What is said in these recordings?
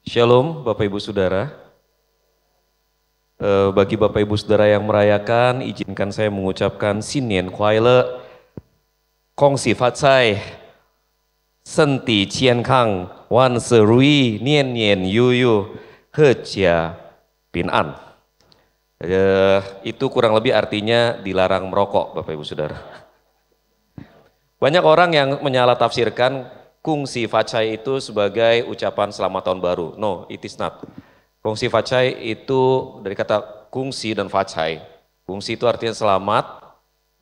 Shalom Bapak Ibu Saudara. Bagi Bapak Ibu Saudara yang merayakan, izinkan saya mengucapkan Sinian Kuaile, Kongsi Fatsai, Senti Cian Kang, Wan Serui, Nian Nian Yu Yu, Hejia Bin An. Itu kurang lebih artinya dilarang merokok Bapak Ibu Saudara. Banyak orang yang menyalah tafsirkan Kungsi Fatsai itu sebagai ucapan selamat tahun baru. No, it is not. Kungsi Fatsai itu dari kata kungsi dan Fatsai. Kungsi itu artinya selamat,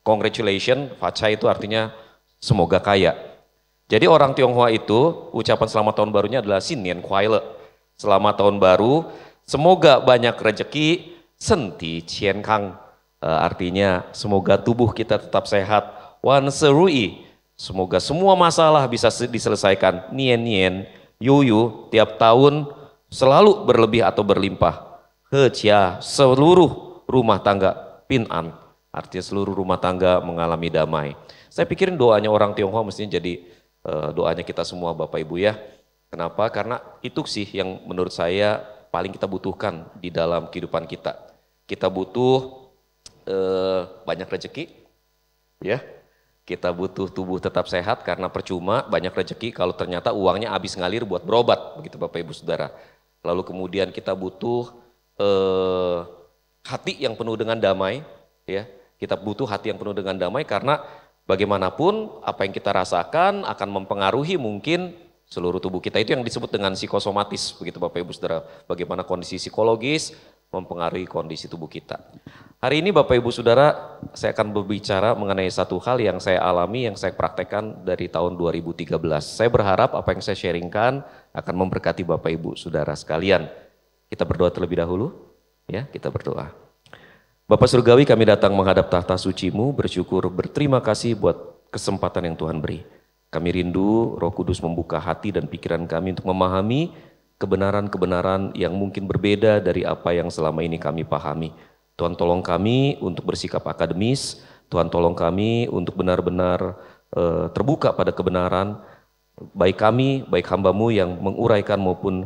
congratulation, Fatsai itu artinya semoga kaya. Jadi orang Tionghoa itu ucapan selamat tahun barunya adalah Sinian Kuaile. Selamat tahun baru, semoga banyak rezeki, Senti Cian Kang. Artinya semoga tubuh kita tetap sehat, Wan Serui. Semoga semua masalah bisa diselesaikan. Nien nien, yuyu, tiap tahun selalu berlebih atau berlimpah. Hecia, seluruh rumah tangga. Pinan, artinya seluruh rumah tangga mengalami damai. Saya pikirin doanya orang Tionghoa mestinya jadi doanya kita semua Bapak Ibu ya. Kenapa? Karena itu sih yang menurut saya paling kita butuhkan di dalam kehidupan kita. Kita butuh banyak rezeki, ya. Kita butuh tubuh tetap sehat karena percuma banyak rezeki kalau ternyata uangnya habis ngalir buat berobat, begitu Bapak Ibu Saudara. Lalu kemudian kita butuh hati yang penuh dengan damai, ya. Kita butuh hati yang penuh dengan damai karena bagaimanapun apa yang kita rasakan akan mempengaruhi mungkin seluruh tubuh kita. Itu yang disebut dengan psikosomatis, begitu Bapak Ibu Saudara. Bagaimana kondisi psikologis mempengaruhi kondisi tubuh kita. Hari ini Bapak Ibu Saudara, saya akan berbicara mengenai satu hal yang saya alami, yang saya praktekkan dari tahun 2013. Saya berharap apa yang saya sharingkan akan memberkati Bapak Ibu Saudara sekalian. Kita berdoa terlebih dahulu, ya, kita berdoa. Bapak Surgawi, kami datang menghadap tahta suci-Mu, bersyukur, berterima kasih buat kesempatan yang Tuhan beri. Kami rindu Roh Kudus membuka hati dan pikiran kami untuk memahami kebenaran-kebenaran yang mungkin berbeda dari apa yang selama ini kami pahami. Tuhan tolong kami untuk bersikap akademis, Tuhan tolong kami untuk benar-benar terbuka pada kebenaran, baik kami, baik hamba-Mu yang menguraikan maupun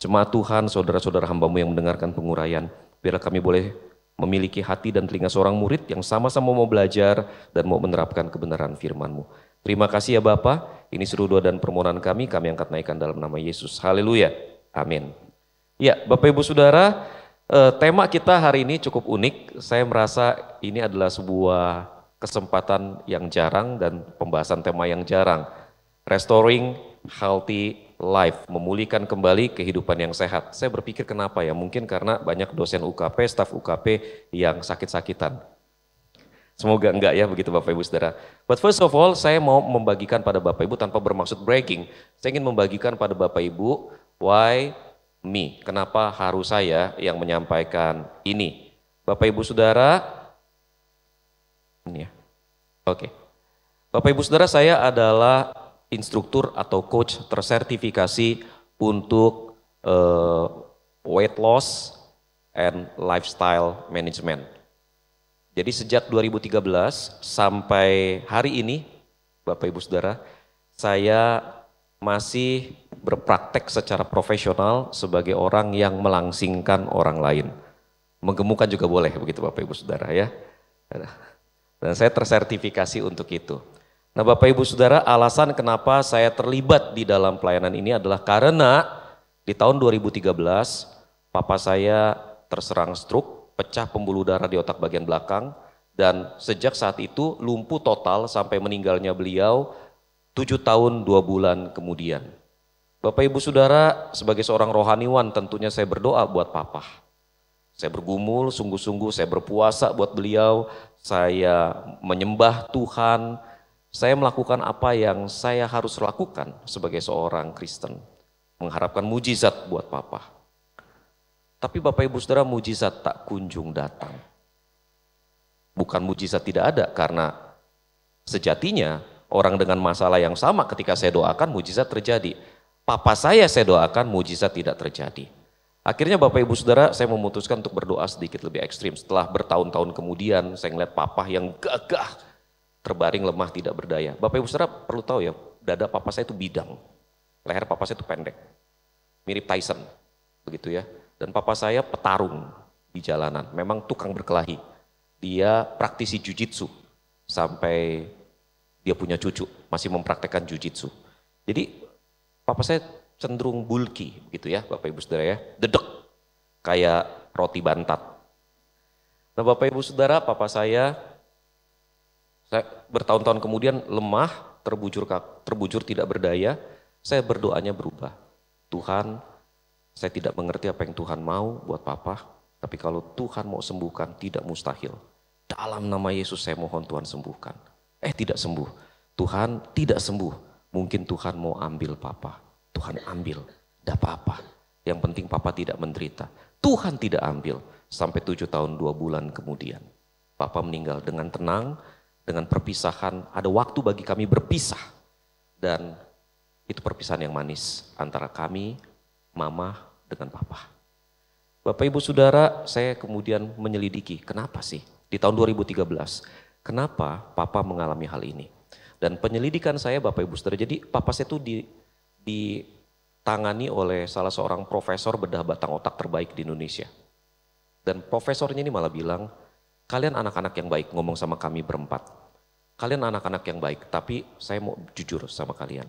jemaat Tuhan, saudara-saudara hamba-Mu yang mendengarkan penguraian. Biarlah kami boleh memiliki hati dan telinga seorang murid yang sama-sama mau belajar dan mau menerapkan kebenaran firman-Mu. Terima kasih ya Bapa, ini seru doa dan permohonan kami angkat naikkan dalam nama Yesus. Haleluya, amin. Ya Bapak Ibu Saudara, tema kita hari ini cukup unik. Saya merasa ini adalah sebuah kesempatan yang jarang dan pembahasan tema yang jarang. Restoring Healthy Life, memulihkan kembali kehidupan yang sehat. Saya berpikir kenapa ya, mungkin karena banyak dosen UKP, staf UKP yang sakit-sakitan. Semoga enggak ya begitu Bapak Ibu Saudara. But first of all, saya mau membagikan pada Bapak Ibu tanpa bermaksud bragging. Saya ingin membagikan pada Bapak Ibu, why me? Kenapa harus saya yang menyampaikan ini? Bapak Ibu Saudara, ini ya. Oke. Bapak Ibu Saudara, saya adalah instruktur atau coach tersertifikasi untuk weight loss and lifestyle management. Jadi sejak 2013 sampai hari ini, Bapak Ibu Saudara, saya masih berpraktek secara profesional sebagai orang yang melangsingkan orang lain. Menggemukkan juga boleh, begitu Bapak Ibu Saudara ya. Dan saya tersertifikasi untuk itu. Nah Bapak Ibu Saudara, alasan kenapa saya terlibat di dalam pelayanan ini adalah karena di tahun 2013, papa saya terserang stroke, pecah pembuluh darah di otak bagian belakang, dan sejak saat itu lumpuh total sampai meninggalnya beliau 7 tahun 2 bulan kemudian. Bapak Ibu Saudara, sebagai seorang rohaniwan tentunya saya berdoa buat papa. Saya bergumul sungguh-sungguh, saya berpuasa buat beliau, saya menyembah Tuhan, saya melakukan apa yang saya harus lakukan sebagai seorang Kristen, mengharapkan mujizat buat papa. Tapi Bapak Ibu Saudara, mujizat tak kunjung datang. Bukan mujizat tidak ada, karena sejatinya orang dengan masalah yang sama ketika saya doakan mujizat terjadi. Papa saya doakan mujizat tidak terjadi. Akhirnya Bapak Ibu Saudara, saya memutuskan untuk berdoa sedikit lebih ekstrim. Setelah bertahun-tahun kemudian saya melihat papa yang gagah, terbaring lemah tidak berdaya. Bapak Ibu Saudara perlu tahu ya, dada papa saya itu bidang, leher papa saya itu pendek. mirip Tyson, begitu ya. Dan papa saya petarung di jalanan, memang tukang berkelahi. Dia praktisi jujitsu sampai dia punya cucu, masih mempraktekkan jujitsu. Jadi papa saya cenderung bulky gitu ya Bapak Ibu Saudara ya, dedek kayak roti bantat. Nah Bapak Ibu Saudara, papa saya bertahun-tahun kemudian lemah, terbujur tidak berdaya, saya berdoanya berubah. Tuhan, saya tidak mengerti apa yang Tuhan mau buat papa, tapi kalau Tuhan mau sembuhkan tidak mustahil. Dalam nama Yesus saya mohon Tuhan sembuhkan. Tidak sembuh. Tuhan tidak sembuh. Mungkin Tuhan mau ambil papa. Tuhan ambil. Tidak apa-apa. Yang penting papa tidak menderita. Tuhan tidak ambil. Sampai 7 tahun 2 bulan kemudian. Papa meninggal dengan tenang, dengan perpisahan. Ada waktu bagi kami berpisah. Dan itu perpisahan yang manis antara kami, mama dengan papa. Bapak Ibu Saudara, saya kemudian menyelidiki, kenapa sih di tahun 2013, kenapa papa mengalami hal ini? Dan penyelidikan saya Bapak Ibu Saudara, jadi papa saya itu ditangani oleh salah seorang profesor bedah batang otak terbaik di Indonesia. Dan profesornya ini malah bilang, kalian anak-anak yang baik, ngomong sama kami berempat. Kalian anak-anak yang baik, tapi saya mau jujur sama kalian.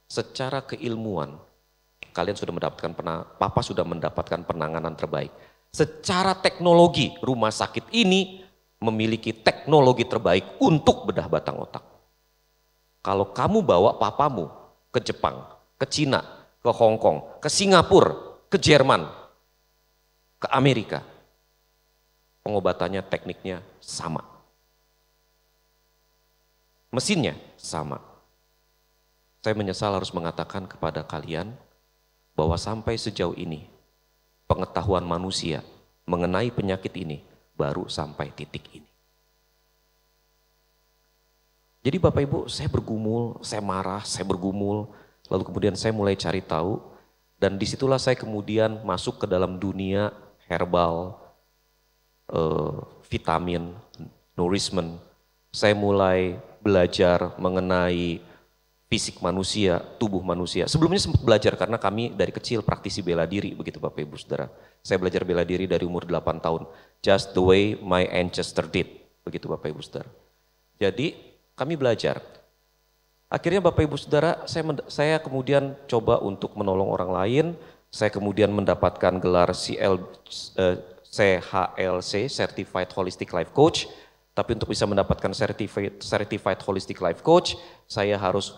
Secara keilmuan, kalian sudah mendapatkan papa sudah mendapatkan penanganan terbaik. Secara teknologi, rumah sakit ini memiliki teknologi terbaik untuk bedah batang otak. Kalau kamu bawa papamu ke Jepang, ke Cina, ke Hong Kong, ke Singapura, ke Jerman, ke Amerika, pengobatannya, tekniknya sama. Mesinnya sama. Saya menyesal harus mengatakan kepada kalian bahwa sampai sejauh ini pengetahuan manusia mengenai penyakit ini baru sampai titik ini. Jadi Bapak Ibu, saya bergumul, saya marah, saya bergumul, lalu kemudian saya mulai cari tahu, dan disitulah saya kemudian masuk ke dalam dunia herbal, vitamin, nourishment. Saya mulai belajar mengenai fisik manusia, tubuh manusia. Sebelumnya sempat belajar karena kami dari kecil praktisi bela diri, begitu Bapak Ibu Saudara. Saya belajar bela diri dari umur 8 tahun, just the way my ancestor did, begitu Bapak Ibu Saudara. Jadi kami belajar. Akhirnya Bapak Ibu Saudara, saya kemudian coba untuk menolong orang lain. Saya kemudian mendapatkan gelar CHLC, Certified Holistic Life Coach. Tapi untuk bisa mendapatkan Certified Holistic Life Coach, saya harus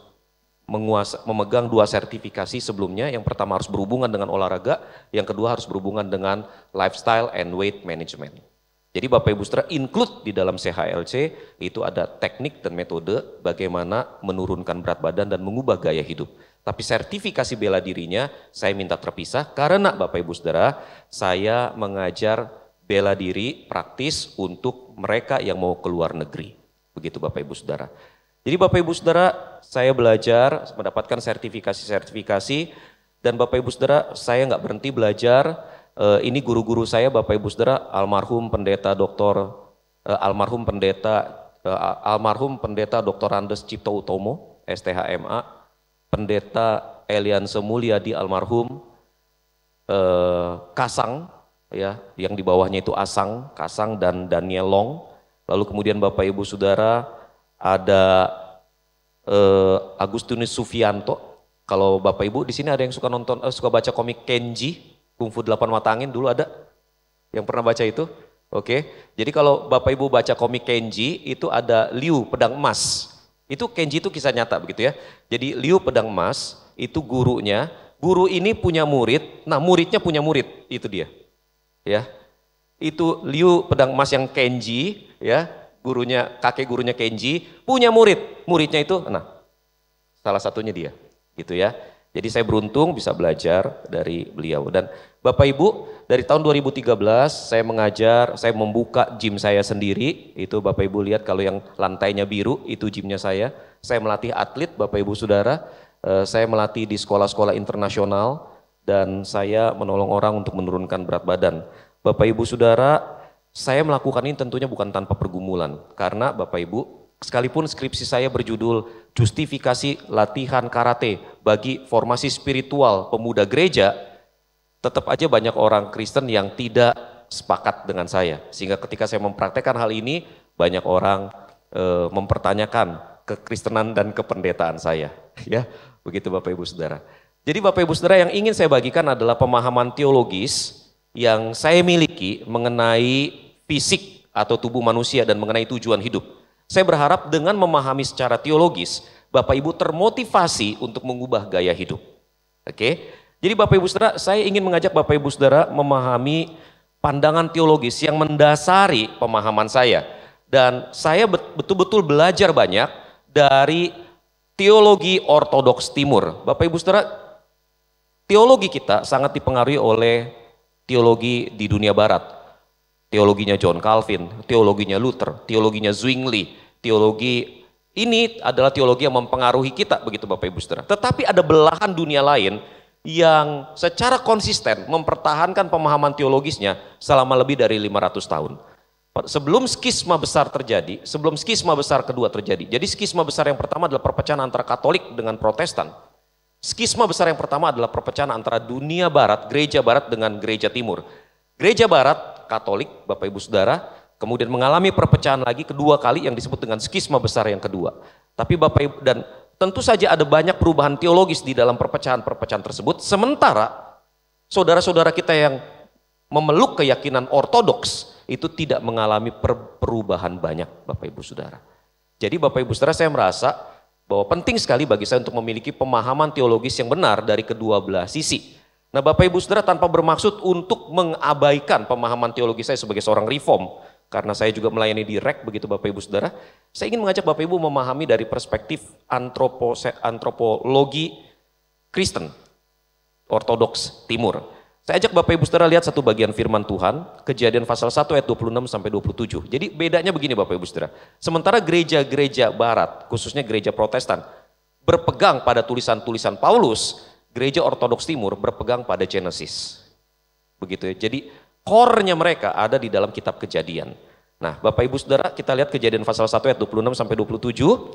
memegang 2 sertifikasi sebelumnya. Yang pertama harus berhubungan dengan olahraga, yang kedua harus berhubungan dengan lifestyle and weight management. Jadi Bapak Ibu Saudara, include di dalam CHLC itu ada teknik dan metode bagaimana menurunkan berat badan dan mengubah gaya hidup. Tapi sertifikasi bela dirinya saya minta terpisah karena Bapak Ibu Saudara, saya mengajar bela diri praktis untuk mereka yang mau keluar negeri. Begitu Bapak Ibu Saudara. Jadi Bapak Ibu Saudara, saya belajar mendapatkan sertifikasi dan Bapak Ibu Saudara, saya nggak berhenti belajar. Ini guru-guru saya Bapak Ibu Saudara, almarhum pendeta Dr. Andes Cipto Utomo, STHMA, pendeta Elian Semulyadi almarhum, Kasang, ya, yang di bawahnya itu Kasang dan Daniel Long. Lalu kemudian Bapak Ibu Saudara ada Agustinus Sufianto. Kalau Bapak Ibu di sini ada yang suka suka baca komik Kenji, Kung Fu 8 Mata Angin, dulu ada yang pernah baca itu? Oke. Jadi kalau Bapak Ibu baca komik Kenji itu ada Liu pedang emas. Itu Kenji itu kisah nyata begitu ya. Jadi Liu pedang emas itu gurunya, guru ini punya murid, nah muridnya punya murid, itu dia. Ya. Itu Liu pedang emas yang Kenji ya, kakek gurunya Kenji punya murid. Muridnya itu salah satunya dia, gitu ya. Jadi saya beruntung bisa belajar dari beliau. Dan Bapak Ibu, dari tahun 2013 saya membuka gym saya sendiri. Itu Bapak Ibu lihat kalau yang lantainya biru itu gymnya saya. Saya melatih atlet Bapak Ibu Saudara. Saya melatih di sekolah-sekolah internasional dan saya menolong orang untuk menurunkan berat badan. Bapak Ibu Saudara, saya melakukan ini tentunya bukan tanpa pergumulan. Karena Bapak Ibu, sekalipun skripsi saya berjudul Justifikasi Latihan Karate bagi Formasi Spiritual Pemuda Gereja, tetap aja banyak orang Kristen yang tidak sepakat dengan saya. Sehingga ketika saya mempraktekkan hal ini, banyak orang mempertanyakan kekristenan dan kependetaan saya. Ya, begitu Bapak Ibu Saudara. Jadi Bapak Ibu Saudara, yang ingin saya bagikan adalah pemahaman teologis yang saya miliki mengenai fisik atau tubuh manusia dan mengenai tujuan hidup. Saya berharap dengan memahami secara teologis, Bapak Ibu termotivasi untuk mengubah gaya hidup. Oke? Jadi Bapak Ibu Saudara, saya ingin mengajak Bapak Ibu Saudara memahami pandangan teologis yang mendasari pemahaman saya. Dan saya betul-betul belajar banyak dari teologi ortodoks timur. Bapak Ibu Saudara, teologi kita sangat dipengaruhi oleh teologi di dunia barat. Teologinya John Calvin, teologinya Luther, teologinya Zwingli, teologi ini adalah teologi yang mempengaruhi kita, begitu Bapak Ibu Saudara. Tetapi ada belahan dunia lain yang secara konsisten mempertahankan pemahaman teologisnya selama lebih dari 500 tahun. Sebelum skisma besar terjadi, sebelum skisma besar kedua terjadi. Jadi skisma besar yang pertama adalah perpecahan antara Katolik dengan Protestan. Skisma besar yang pertama adalah perpecahan antara dunia barat, gereja barat dengan gereja timur. Gereja barat, Katolik, Bapak Ibu Saudara, kemudian mengalami perpecahan lagi kedua kali yang disebut dengan skisma besar yang kedua. Tapi Bapak Ibu, dan tentu saja ada banyak perubahan teologis di dalam perpecahan-perpecahan tersebut. Sementara saudara-saudara kita yang memeluk keyakinan ortodoks itu tidak mengalami perubahan banyak, Bapak Ibu Saudara. Jadi Bapak Ibu Saudara, saya merasa bahwa penting sekali bagi saya untuk memiliki pemahaman teologis yang benar dari kedua belah sisi. Nah Bapak Ibu Saudara, tanpa bermaksud untuk mengabaikan pemahaman teologi saya sebagai seorang reform, karena saya juga melayani di REK, begitu Bapak Ibu Saudara, saya ingin mengajak Bapak Ibu memahami dari perspektif antropologi Kristen, ortodoks timur. Saya ajak Bapak Ibu Saudara lihat satu bagian firman Tuhan, Kejadian pasal 1 ayat 26 sampai 27. Jadi bedanya begini Bapak Ibu Saudara. Sementara gereja-gereja barat, khususnya gereja Protestan, berpegang pada tulisan-tulisan Paulus, gereja ortodoks timur berpegang pada Genesis. Begitu ya. Jadi core-nya mereka ada di dalam kitab Kejadian. Nah, Bapak Ibu Saudara, kita lihat Kejadian pasal 1 ayat 26 sampai 27.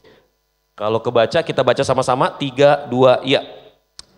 Kalau kebaca, kita baca sama-sama 3, 2, ya.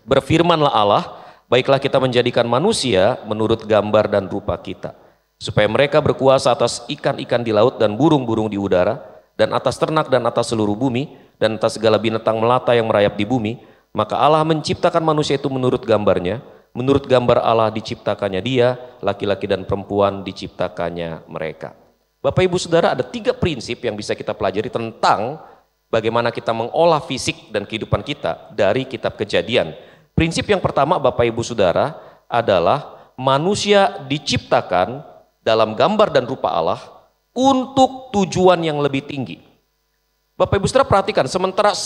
Berfirmanlah Allah, baiklah kita menjadikan manusia menurut gambar dan rupa kita, supaya mereka berkuasa atas ikan-ikan di laut dan burung-burung di udara, dan atas ternak dan atas seluruh bumi, dan atas segala binatang melata yang merayap di bumi. Maka Allah menciptakan manusia itu menurut gambarnya, menurut gambar Allah diciptakannya dia, laki-laki dan perempuan diciptakannya mereka. Bapak Ibu Saudara, ada 3 prinsip yang bisa kita pelajari tentang bagaimana kita mengolah fisik dan kehidupan kita dari kitab Kejadian. Prinsip yang pertama Bapak Ibu Saudara adalah manusia diciptakan dalam gambar dan rupa Allah untuk tujuan yang lebih tinggi. Bapak Ibu Saudara perhatikan, sementara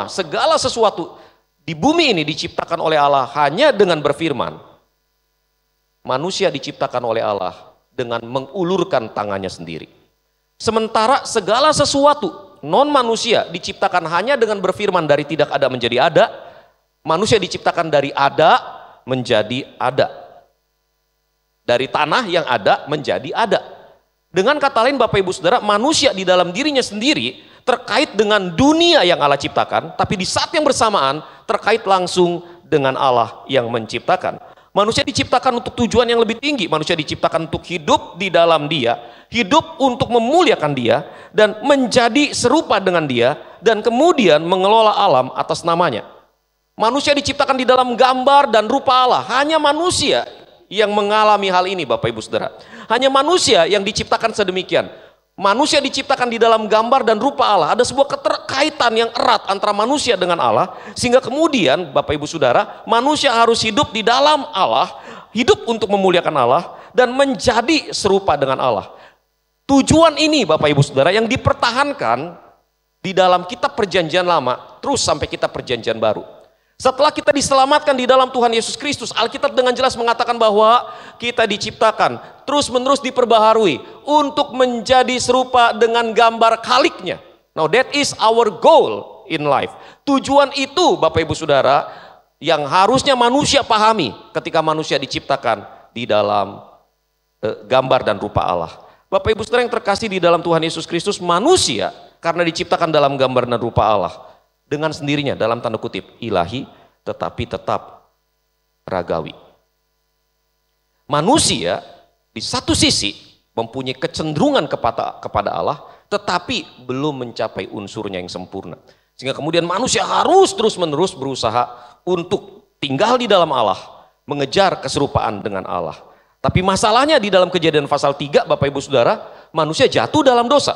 segala sesuatu di bumi ini diciptakan oleh Allah hanya dengan berfirman, manusia diciptakan oleh Allah dengan mengulurkan tangannya sendiri. Sementara segala sesuatu non manusia diciptakan hanya dengan berfirman dari tidak ada menjadi ada. Manusia diciptakan dari ada menjadi ada. Dari tanah yang ada menjadi ada. Dengan kata lain Bapak Ibu Saudara, manusia di dalam dirinya sendiri terkait dengan dunia yang Allah ciptakan, tapi di saat yang bersamaan terkait langsung dengan Allah yang menciptakan. Manusia diciptakan untuk tujuan yang lebih tinggi. Manusia diciptakan untuk hidup di dalam Dia, hidup untuk memuliakan Dia, dan menjadi serupa dengan Dia, dan kemudian mengelola alam atas namanya. Manusia diciptakan di dalam gambar dan rupa Allah. Hanya manusia yang mengalami hal ini Bapak Ibu Saudara. Hanya manusia yang diciptakan sedemikian. Manusia diciptakan di dalam gambar dan rupa Allah. Ada sebuah keterkaitan yang erat antara manusia dengan Allah. Sehingga kemudian Bapak Ibu Saudara, manusia harus hidup di dalam Allah. Hidup untuk memuliakan Allah. Dan menjadi serupa dengan Allah. Tujuan ini Bapak Ibu Saudara yang dipertahankan di dalam kitab Perjanjian Lama. Terus sampai kitab Perjanjian Baru. Setelah kita diselamatkan di dalam Tuhan Yesus Kristus, Alkitab dengan jelas mengatakan bahwa kita diciptakan terus-menerus diperbaharui untuk menjadi serupa dengan gambar Khaliknya. Now that is our goal in life. Tujuan itu Bapak Ibu Saudara yang harusnya manusia pahami ketika manusia diciptakan di dalam gambar dan rupa Allah. Bapak Ibu Saudara yang terkasih di dalam Tuhan Yesus Kristus, manusia karena diciptakan dalam gambar dan rupa Allah, dengan sendirinya dalam tanda kutip ilahi, tetapi tetap ragawi. Manusia di satu sisi mempunyai kecenderungan kepada Allah, tetapi belum mencapai unsurnya yang sempurna. Sehingga kemudian manusia harus terus-menerus berusaha untuk tinggal di dalam Allah, mengejar keserupaan dengan Allah. Tapi masalahnya di dalam Kejadian pasal 3, Bapak Ibu Saudara, manusia jatuh dalam dosa.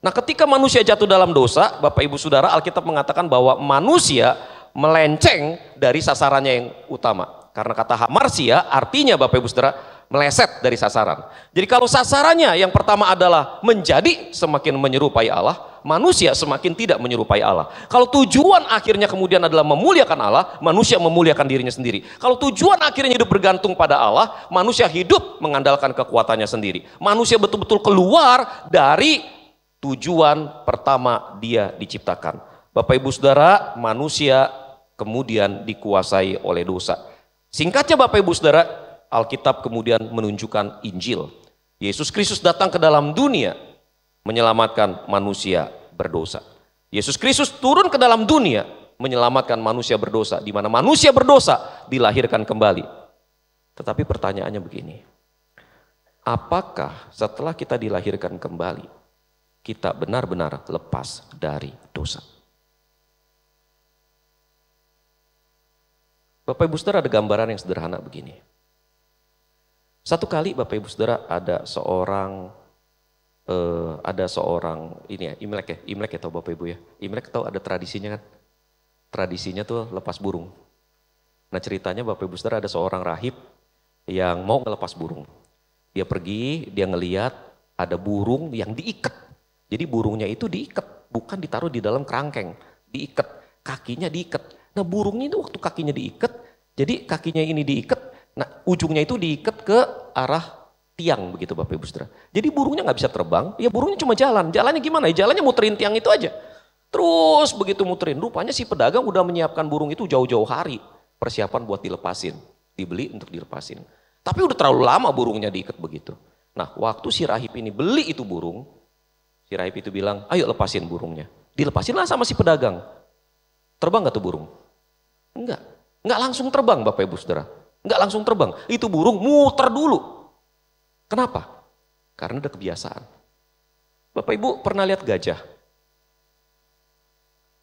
Nah, ketika manusia jatuh dalam dosa, Bapak Ibu Saudara, Alkitab mengatakan bahwa manusia melenceng dari sasarannya yang utama. Karena kata hamarsia artinya Bapak Ibu Saudara meleset dari sasaran. Jadi kalau sasarannya yang pertama adalah menjadi semakin menyerupai Allah, manusia semakin tidak menyerupai Allah. Kalau tujuan akhirnya kemudian adalah memuliakan Allah, manusia memuliakan dirinya sendiri. Kalau tujuan akhirnya hidup bergantung pada Allah, manusia hidup mengandalkan kekuatannya sendiri. Manusia betul-betul keluar dari tujuan pertama dia diciptakan. Bapak Ibu Saudara, manusia kemudian dikuasai oleh dosa. Singkatnya Bapak Ibu Saudara, Alkitab kemudian menunjukkan Injil. Yesus Kristus datang ke dalam dunia menyelamatkan manusia berdosa. Yesus Kristus turun ke dalam dunia menyelamatkan manusia berdosa, di mana manusia berdosa dilahirkan kembali. Tetapi pertanyaannya begini, apakah setelah kita dilahirkan kembali, kita benar-benar lepas dari dosa? Bapak Ibu Saudara, ada gambaran yang sederhana begini. Satu kali Bapak Ibu Saudara ada seorang ini ya, Imlek ya tahu Bapak Ibu ya. Imlek tahu ada tradisinya kan? Tradisinya tuh lepas burung. Nah, ceritanya Bapak Ibu Saudara ada seorang rahib yang mau ngelepas burung. Dia pergi, dia ngeliat ada burung yang diikat. Jadi burungnya itu diikat, bukan ditaruh di dalam kerangkeng, diikat, kakinya diikat. Nah, burungnya itu waktu kakinya diikat, jadi kakinya ini diikat, nah ujungnya itu diikat ke arah tiang begitu Bapak Ibu Saudara. Jadi burungnya nggak bisa terbang, ya burungnya cuma jalan. Jalannya gimana? Ya jalannya muterin tiang itu aja. Terus begitu muterin, rupanya si pedagang udah menyiapkan burung itu jauh-jauh hari. Persiapan buat dilepasin, dibeli untuk dilepasin. Tapi udah terlalu lama burungnya diikat begitu. Nah, waktu si rahib ini beli itu burung, si rahib itu bilang, ayo lepasin burungnya. Dilepasinlah sama si pedagang. Terbang gak tuh burung? Enggak langsung terbang Bapak Ibu Saudara. Enggak langsung terbang. Itu burung muter dulu. Kenapa? Karena ada kebiasaan. Bapak Ibu pernah lihat gajah?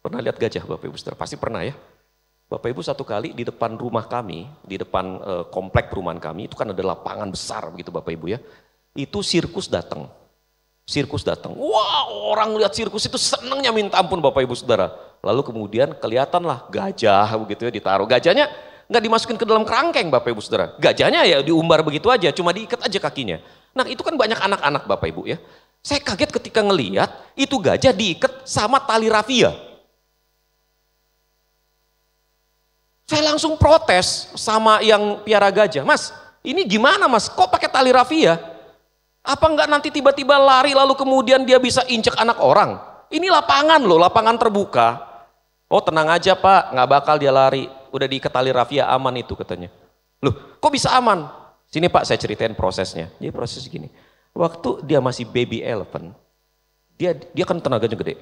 Pernah lihat gajah Bapak Ibu Saudara? Pasti pernah ya. Bapak Ibu satu kali di depan rumah kami, di depan komplek perumahan kami, itu kan ada lapangan besar begitu Bapak Ibu ya. Itu sirkus datang. Sirkus datang. Wah, orang lihat sirkus itu senangnya minta ampun Bapak Ibu Saudara. Lalu kemudian kelihatanlah gajah begitu ya ditaruh. Gajahnya nggak dimasukin ke dalam kerangkeng Bapak Ibu Saudara. Gajahnya ya diumbar begitu aja, cuma diikat aja kakinya. Nah, itu kan banyak anak-anak Bapak Ibu ya. Saya kaget ketika ngelihat itu gajah diikat sama tali rafia. Saya langsung protes sama yang piara gajah. Mas, ini gimana mas? Kok pakai tali rafia? Apa enggak nanti tiba-tiba lari lalu kemudian dia bisa injek anak orang? Ini lapangan loh, lapangan terbuka. Oh tenang aja pak, nggak bakal dia lari. Udah diikat tali rafia, aman itu katanya. Loh kok bisa aman? Sini pak saya ceritain prosesnya. Jadi proses gini, waktu dia masih baby elephant, dia kan tenaganya gede.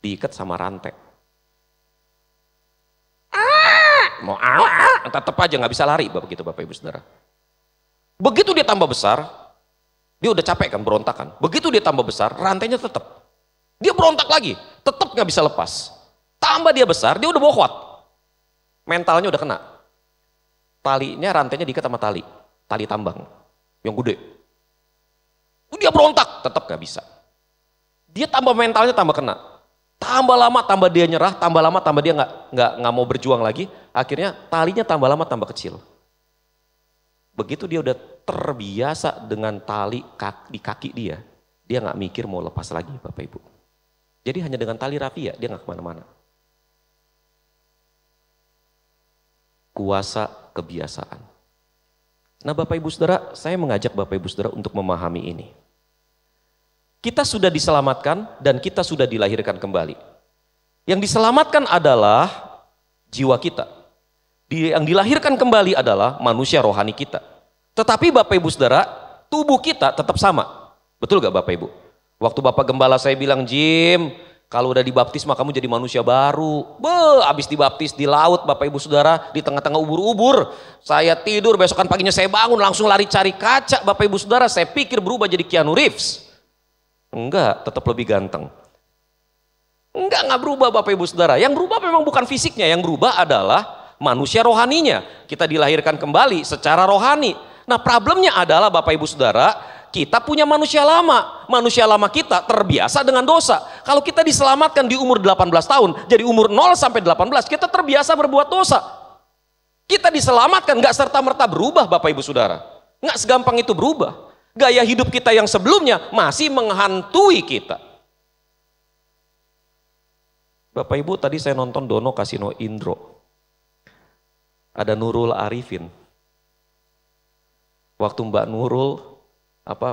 Diikat sama rantai. Mau tetap aja nggak bisa lari begitu Bapak Ibu Saudara. Begitu dia tambah besar, dia udah capek kan berontakan. Begitu dia tambah besar, rantainya tetap. Dia berontak lagi, tetap nggak bisa lepas. Tambah dia besar, dia udah bohwat. Mentalnya udah kena. Talinya, rantainya diikat sama tali tambang yang gede. Dia berontak, tetap nggak bisa. Dia tambah mentalnya tambah kena. Tambah lama tambah dia nyerah, tambah lama tambah dia nggak mau berjuang lagi. Akhirnya talinya tambah lama tambah kecil. Begitu dia udah terbiasa dengan tali di kaki dia nggak mikir mau lepas lagi Bapak Ibu. Jadi hanya dengan tali rafia dia nggak kemana-mana. Kuasa kebiasaan. Nah Bapak Ibu Saudara, saya mengajak Bapak Ibu Saudara untuk memahami ini. Kita sudah diselamatkan dan kita sudah dilahirkan kembali. Yang diselamatkan adalah jiwa kita. Yang dilahirkan kembali adalah manusia rohani kita. Tetapi Bapak Ibu Saudara, tubuh kita tetap sama. Betul gak Bapak Ibu? Waktu Bapak Gembala saya bilang, Jim, Kalau udah dibaptis maka kamu jadi manusia baru. Abis dibaptis di laut Bapak Ibu Saudara, di tengah-tengah ubur-ubur. Saya tidur, besokan paginya saya bangun langsung lari cari kaca Bapak Ibu Saudara. Saya pikir berubah jadi Keanu Reeves. Enggak, tetap lebih ganteng. Enggak berubah Bapak Ibu Saudara. Yang berubah memang bukan fisiknya, yang berubah adalah manusia rohaninya. Kita dilahirkan kembali secara rohani. Nah problemnya adalah Bapak Ibu Saudara, kita punya manusia lama. Manusia lama kita terbiasa dengan dosa. Kalau kita diselamatkan di umur 18 tahun, jadi umur 0 sampai 18, kita terbiasa berbuat dosa. Kita diselamatkan gak serta-merta berubah Bapak Ibu Saudara. Gak segampang itu berubah. Gaya hidup kita yang sebelumnya masih menghantui kita. Bapak Ibu, tadi saya nonton Dono Kasino Indro. Ada Nurul Arifin. Waktu Mbak Nurul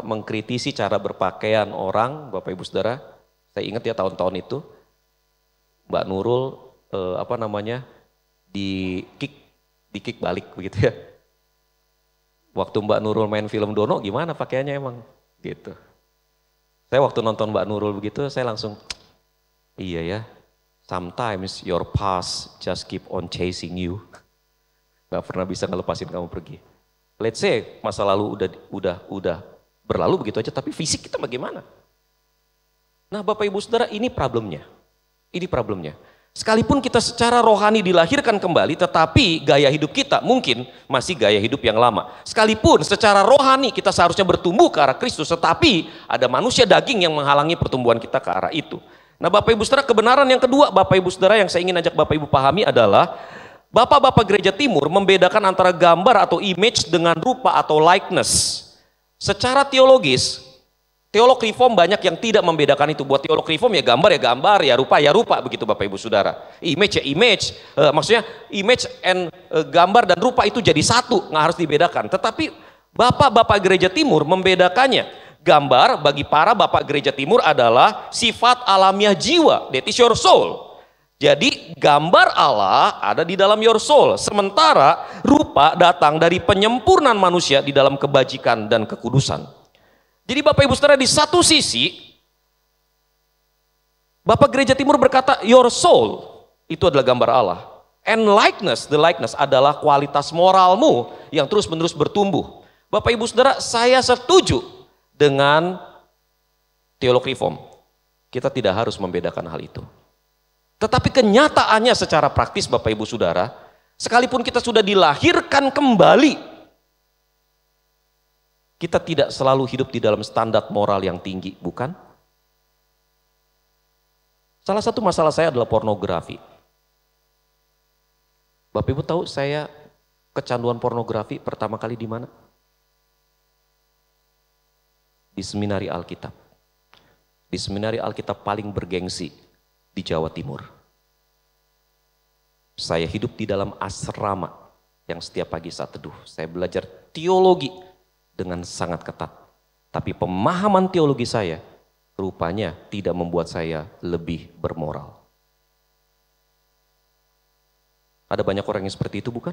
mengkritisi cara berpakaian orang, Bapak Ibu Saudara, saya ingat ya tahun-tahun itu Mbak Nurul di kick balik begitu ya. Waktu Mbak Nurul main film Dono gimana pakaiannya emang gitu. Saya waktu nonton Mbak Nurul begitu saya langsung iya ya, sometimes your past just keep on chasing you. Gak pernah bisa ngelepasin kamu pergi. Let's say masa lalu udah berlalu begitu aja, tapi fisik kita bagaimana? Nah Bapak Ibu Saudara, ini problemnya. Ini problemnya. Sekalipun kita secara rohani dilahirkan kembali, tetapi gaya hidup kita mungkin masih gaya hidup yang lama. Sekalipun secara rohani kita seharusnya bertumbuh ke arah Kristus, tetapi ada manusia daging yang menghalangi pertumbuhan kita ke arah itu. Nah Bapak Ibu Saudara, kebenaran yang kedua Bapak Ibu Saudara yang saya ingin ajak Bapak Ibu pahami adalah Bapak-bapak gereja timur membedakan antara gambar atau image dengan rupa atau likeness. Secara teologis, teolog reform banyak yang tidak membedakan itu. Buat teolog reform ya gambar, ya rupa begitu Bapak Ibu Saudara. Image ya image, maksudnya image and gambar dan rupa itu jadi satu, nggak harus dibedakan. Tetapi bapak-bapak gereja timur membedakannya. Gambar bagi para bapak gereja timur adalah sifat alamiah jiwa, that is your soul. Jadi gambar Allah ada di dalam your soul. Sementara rupa datang dari penyempurnaan manusia di dalam kebajikan dan kekudusan. Jadi Bapak Ibu Saudara, di satu sisi Bapak Gereja Timur berkata your soul itu adalah gambar Allah. And likeness, the likeness adalah kualitas moralmu yang terus menerus bertumbuh. Bapak Ibu Saudara, saya setuju dengan teolog reform. Kita tidak harus membedakan hal itu. Tetapi kenyataannya secara praktis Bapak Ibu Saudara, sekalipun kita sudah dilahirkan kembali, kita tidak selalu hidup di dalam standar moral yang tinggi, bukan? Salah satu masalah saya adalah pornografi. Bapak Ibu tahu saya kecanduan pornografi pertama kali di mana? Di Seminari Alkitab. Di Seminari Alkitab paling bergengsi di Jawa Timur. Saya hidup di dalam asrama yang setiap pagi saat teduh saya belajar teologi dengan sangat ketat. Tapi pemahaman teologi saya rupanya tidak membuat saya lebih bermoral. Ada banyak orang yang seperti itu, bukan?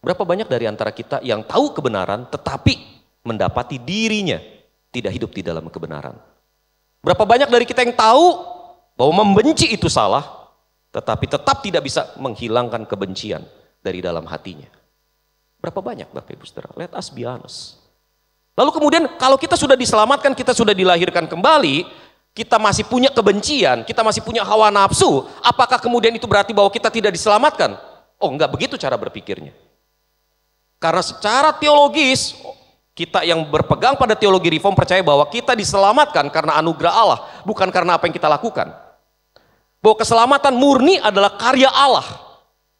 Berapa banyak dari antara kita yang tahu kebenaran tetapi mendapati dirinya tidak hidup di dalam kebenaran? Berapa banyak dari kita yang tahu bahwa membenci itu salah, tetapi tetap tidak bisa menghilangkan kebencian dari dalam hatinya? Berapa banyak Bapak Ibu Saudara? Let us be honest. Lalu kemudian kalau kita sudah diselamatkan, kita sudah dilahirkan kembali, kita masih punya kebencian, kita masih punya hawa nafsu, apakah kemudian itu berarti bahwa kita tidak diselamatkan? Oh enggak begitu cara berpikirnya. Karena secara teologis, kita yang berpegang pada teologi reform percaya bahwa kita diselamatkan karena anugerah Allah, bukan karena apa yang kita lakukan. Bahwa keselamatan murni adalah karya Allah.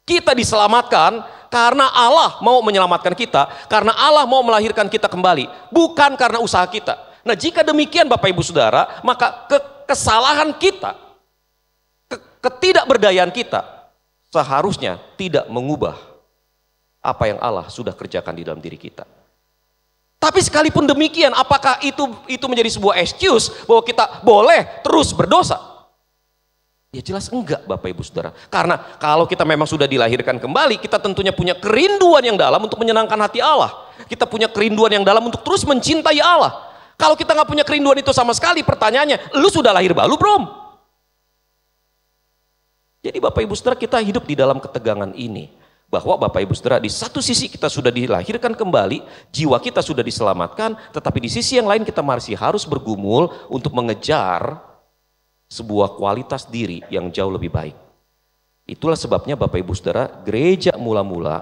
Kita diselamatkan karena Allah mau menyelamatkan kita, karena Allah mau melahirkan kita kembali, bukan karena usaha kita. Nah jika demikian Bapak Ibu Saudara, maka kesalahan kita, ketidakberdayaan kita seharusnya tidak mengubah apa yang Allah sudah kerjakan di dalam diri kita. Tapi sekalipun demikian, apakah itu menjadi sebuah excuse bahwa kita boleh terus berdosa? Ya jelas enggak Bapak Ibu Saudara. Karena kalau kita memang sudah dilahirkan kembali, kita tentunya punya kerinduan yang dalam untuk menyenangkan hati Allah. Kita punya kerinduan yang dalam untuk terus mencintai Allah. Kalau kita nggak punya kerinduan itu sama sekali, pertanyaannya, lu sudah lahir baru belum? Jadi Bapak Ibu Saudara, kita hidup di dalam ketegangan ini. Bahwa Bapak Ibu Saudara, di satu sisi kita sudah dilahirkan kembali, jiwa kita sudah diselamatkan, tetapi di sisi yang lain kita masih harus bergumul untuk mengejar sebuah kualitas diri yang jauh lebih baik. Itulah sebabnya Bapak Ibu Saudara, gereja mula-mula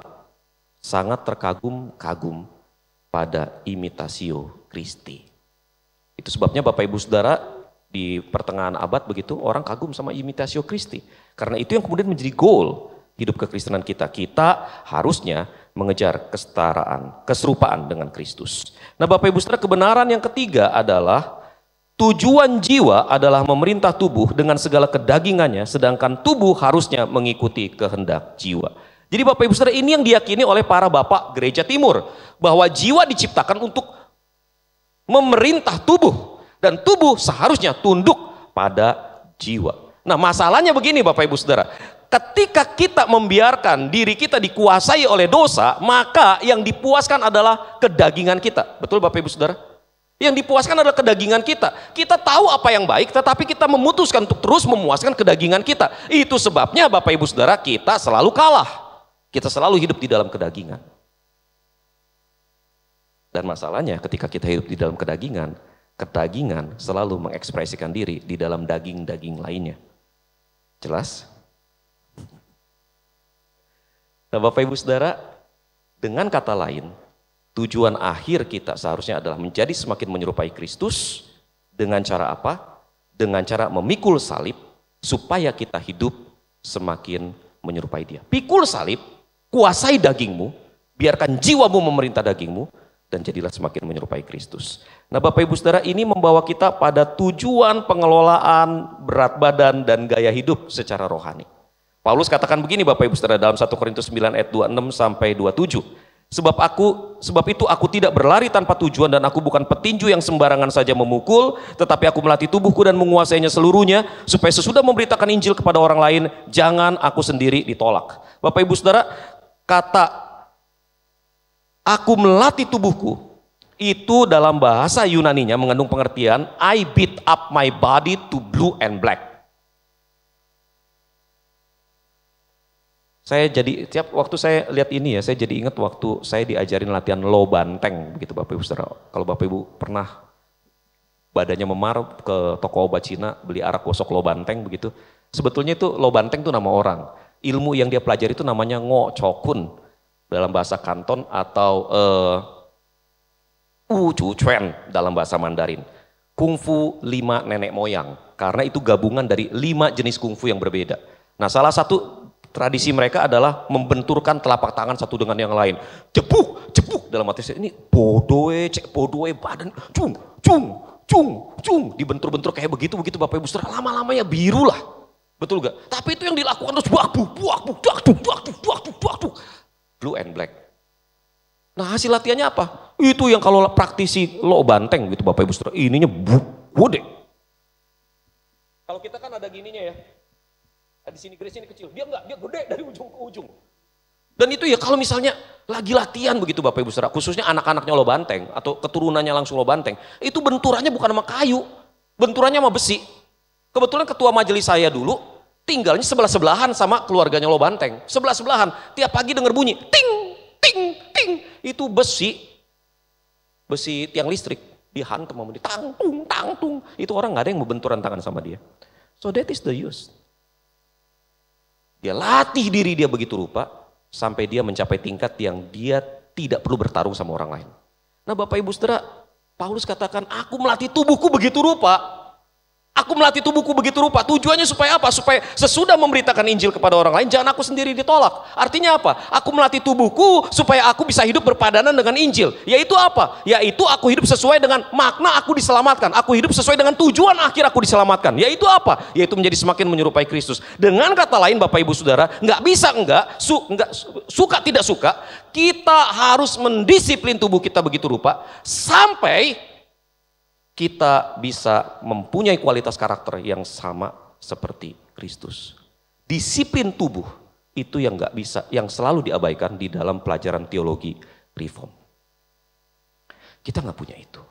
sangat terkagum-kagum pada imitasio Christi. Itu sebabnya Bapak Ibu Saudara, di pertengahan abad begitu orang kagum sama imitasio Christi. Karena itu yang kemudian menjadi goal hidup kekristenan kita. Kita harusnya mengejar kesetaraan, keserupaan dengan Kristus. Nah Bapak Ibu Saudara, kebenaran yang ketiga adalah tujuan jiwa adalah memerintah tubuh dengan segala kedagingannya, sedangkan tubuh harusnya mengikuti kehendak jiwa. Jadi Bapak Ibu Saudara, ini yang diyakini oleh para bapak gereja timur, bahwa jiwa diciptakan untuk memerintah tubuh, dan tubuh seharusnya tunduk pada jiwa. Nah masalahnya begini Bapak Ibu Saudara, ketika kita membiarkan diri kita dikuasai oleh dosa, maka yang dipuaskan adalah kedagingan kita. Betul Bapak Ibu Saudara? Yang dipuaskan adalah kedagingan kita. Kita tahu apa yang baik, tetapi kita memutuskan untuk terus memuaskan kedagingan kita. Itu sebabnya Bapak Ibu Saudara, kita selalu kalah. Kita selalu hidup di dalam kedagingan. Dan masalahnya ketika kita hidup di dalam kedagingan, kedagingan selalu mengekspresikan diri di dalam daging-daging lainnya. Jelas? Nah Bapak Ibu Saudara, dengan kata lain, tujuan akhir kita seharusnya adalah menjadi semakin menyerupai Kristus. Dengan cara apa? Dengan cara memikul salib supaya kita hidup semakin menyerupai Dia. Pikul salib, kuasai dagingmu, biarkan jiwamu memerintah dagingmu, dan jadilah semakin menyerupai Kristus. Nah Bapak Ibu Saudara, ini membawa kita pada tujuan pengelolaan berat badan dan gaya hidup secara rohani. Paulus katakan begini Bapak Ibu Saudara dalam 1 Korintus 9 ayat 26 sampai 27. Sebab itu aku tidak berlari tanpa tujuan, dan aku bukan petinju yang sembarangan saja memukul, tetapi aku melatih tubuhku dan menguasainya seluruhnya, supaya sesudah memberitakan Injil kepada orang lain, jangan aku sendiri ditolak. Bapak Ibu Saudara, kata aku melatih tubuhku itu dalam bahasa Yunaninya mengandung pengertian I beat up my body to blue and black. Saya jadi, tiap waktu saya lihat ini ya, saya jadi ingat waktu saya diajarin latihan low banteng, begitu Bapak Ibu Saudara. Kalau Bapak Ibu pernah badannya memar ke toko obat Cina, beli arak gosok low banteng begitu. Sebetulnya itu low banteng itu nama orang. Ilmu yang dia pelajari itu namanya ngo chokun dalam bahasa Kanton, atau chu chuan dalam bahasa Mandarin. Kungfu 5 nenek moyang, karena itu gabungan dari 5 jenis kungfu yang berbeda. Nah salah satu tradisi mereka adalah membenturkan telapak tangan satu dengan yang lain. Jepuk, jepuk, dalam arti ini bodoe, cek bodoe, badan, cung, cung, cung, cung, dibentur-bentur kayak begitu Bapak Ibu Saudara, lama-lamanya biru lah. Betul gak? Tapi itu yang dilakukan terus blue and black. Nah hasil latihannya apa? Itu yang kalau praktisi lo banteng gitu Bapak Ibu Saudara, ininya gede. Kalau kita kan ada gininya ya. Di sini gede, sini kecil. Dia enggak, dia gede dari ujung ke ujung. Dan itu ya kalau misalnya lagi latihan begitu Bapak Ibu Saudara, khususnya anak-anaknya lo banteng atau keturunannya langsung lo banteng, itu benturannya bukan sama kayu, benturannya sama besi. Kebetulan ketua majelis saya dulu tinggalnya sebelah-sebelahan sama keluarganya lo banteng, sebelah-sebelahan. Tiap pagi dengar bunyi ting, ting, ting, itu besi tiang listrik dihantam sama dia, tang tung. Itu orang nggak ada yang mau benturan tangan sama dia. So that is the use. Dia latih diri dia begitu rupa sampai dia mencapai tingkat yang dia tidak perlu bertarung sama orang lain. Nah Bapak Ibu Saudara, Paulus katakan aku melatih tubuhku begitu rupa. Aku melatih tubuhku begitu rupa. Tujuannya supaya apa? Supaya sesudah memberitakan Injil kepada orang lain, jangan aku sendiri ditolak. Artinya apa? Aku melatih tubuhku supaya aku bisa hidup berpadanan dengan Injil. Yaitu apa? Yaitu aku hidup sesuai dengan makna aku diselamatkan. Aku hidup sesuai dengan tujuan akhir aku diselamatkan. Yaitu apa? Yaitu menjadi semakin menyerupai Kristus. Dengan kata lain Bapak Ibu Saudara, nggak bisa suka tidak suka, kita harus mendisiplin tubuh kita begitu rupa sampai kita bisa mempunyai kualitas karakter yang sama seperti Kristus. Disiplin tubuh itu yang nggak bisa, yang selalu diabaikan di dalam pelajaran teologi reform. Kita nggak punya itu.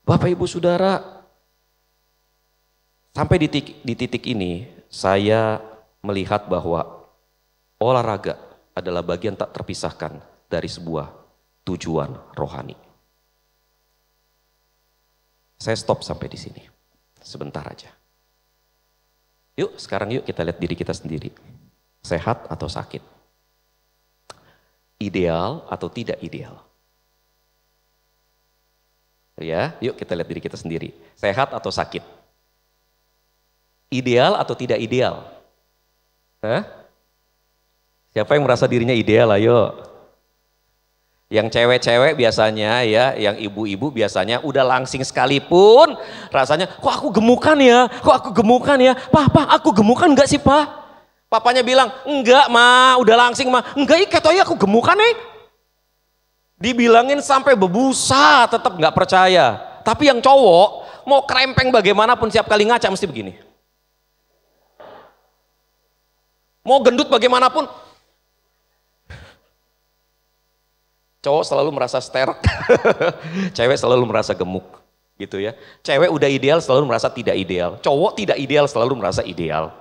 Bapak Ibu Saudara, sampai di titik ini saya melihat bahwa olahraga adalah bagian tak terpisahkan dari sebuah tujuan rohani. Saya stop sampai di sini, sebentar aja. Yuk sekarang yuk kita lihat diri kita sendiri. Sehat atau sakit? Ideal atau tidak ideal? Ya, yuk kita lihat diri kita sendiri. Sehat atau sakit? Ideal atau tidak ideal? Hah? Siapa yang merasa dirinya ideal? Ayo. Yang cewek-cewek biasanya ya, yang ibu-ibu biasanya udah langsing sekalipun rasanya, kok aku gemukan ya? Kok aku gemukan ya? Papa, aku gemukan enggak sih, Pak? Papanya bilang, enggak, Ma, udah langsing, Ma. Enggak, ketoy aku gemukan nih. Dibilangin sampai bebusa tetap nggak percaya. Tapi yang cowok mau krempeng bagaimanapun setiap kali ngaca mesti begini. Mau gendut bagaimanapun, cowok selalu merasa sterek. Cewek selalu merasa gemuk, gitu ya. Cewek udah ideal selalu merasa tidak ideal. Cowok tidak ideal selalu merasa ideal.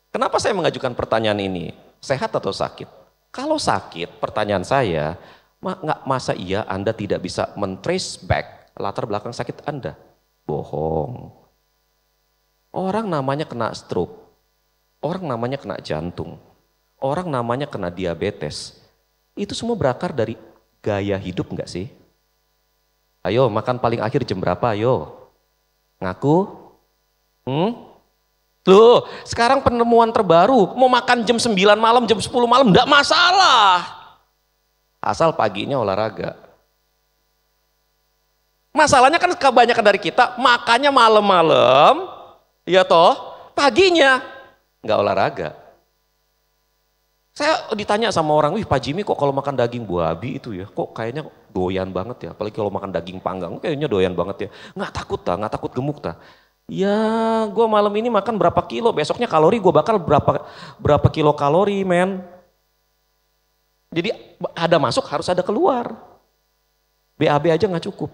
Kenapa saya mengajukan pertanyaan ini? Sehat atau sakit? Kalau sakit, pertanyaan saya, masa iya Anda tidak bisa men-trace back latar belakang sakit Anda? Bohong. Orang namanya kena stroke, orang namanya kena jantung, orang namanya kena diabetes. Itu semua berakar dari gaya hidup enggak sih? Ayo makan paling akhir jam berapa ayo? Ngaku? Loh, sekarang penemuan terbaru, mau makan jam 9 malam, jam 10 malam, enggak masalah. Asal paginya olahraga. Masalahnya kan kebanyakan dari kita, makannya malam-malam, ya toh, paginya enggak olahraga. Saya ditanya sama orang, wih Pak Jimmy kok kalau makan daging babi itu ya, kok kayaknya doyan banget ya, apalagi kalau makan daging panggang, kayaknya doyan banget ya. Enggak takut gemuk ta. Ya gue malam ini makan berapa kilo, besoknya kalori gue bakal berapa kilo kalori men. Jadi ada masuk harus ada keluar. BAB aja gak cukup.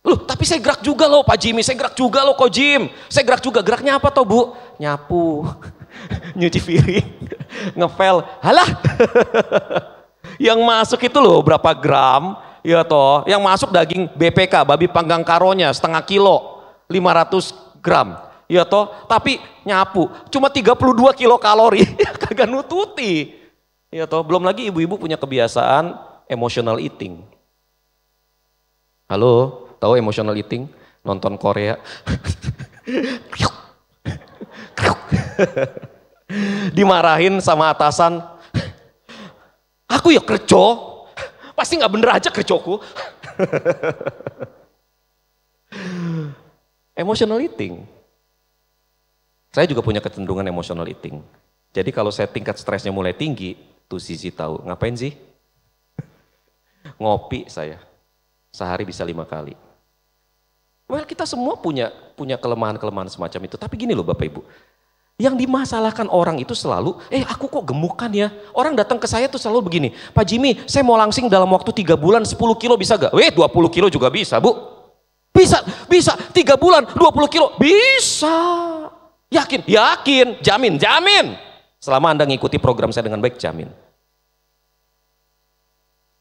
Loh tapi saya gerak juga loh Pak Jimmy, saya gerak juga loh Ko Jim. Saya gerak juga, geraknya apa toh Bu? Nyapu, nyuci piring, ngepel, halah. Yang masuk itu loh berapa gram. Ya toh, yang masuk daging BPK, babi panggang karonya setengah kilo, 500 gram. Ya toh, tapi nyapu cuma 32 kilo kalori, kagak nututi. Ya toh, belum lagi ibu-ibu punya kebiasaan emotional eating. Halo, tahu emotional eating? Nonton Korea. Dimarahin sama atasan. Aku ya kerja. Pasti nggak bener aja kerjoku. Emotional eating. Saya juga punya kecenderungan emotional eating. Jadi kalau saya tingkat stresnya mulai tinggi, tuh Sisi tahu. Ngapain sih? Ngopi saya. Sehari bisa 5 kali. Well kita semua punya kelemahan-kelemahan semacam itu. Tapi gini loh Bapak Ibu. Yang dimasalahkan orang itu selalu, aku kok gemukan ya. Orang datang ke saya tuh selalu begini, Pak Jimmy saya mau langsing dalam waktu 3 bulan 10 kilo bisa gak? 20 kilo juga bisa Bu. Bisa, 3 bulan 20 kilo, bisa. Yakin, jamin. Selama Anda ngikuti program saya dengan baik, jamin.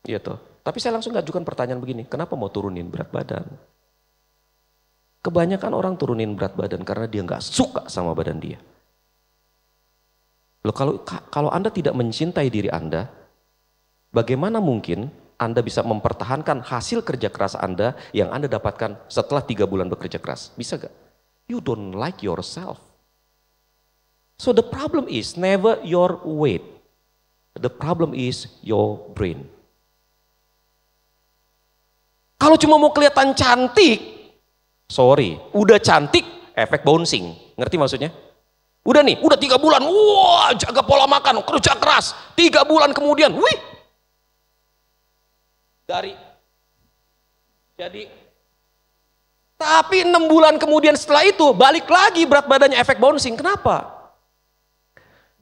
Gitu. Tapi saya langsung ngajukan pertanyaan begini, kenapa mau turunin berat badan? Kebanyakan orang turunin berat badan karena dia gak suka sama badan dia. Loh kalau Anda tidak mencintai diri Anda, bagaimana mungkin Anda bisa mempertahankan hasil kerja keras Anda yang Anda dapatkan setelah 3 bulan bekerja keras? Bisa gak? You don't like yourself. So the problem is never your weight. The problem is your brain. Kalau cuma mau kelihatan cantik, sorry, udah cantik efek bouncing. Ngerti maksudnya? Udah nih, udah 3 bulan, wah jaga pola makan, kerja keras. 3 bulan kemudian, wih. Tapi 6 bulan kemudian setelah itu, balik lagi berat badannya efek bouncing. Kenapa?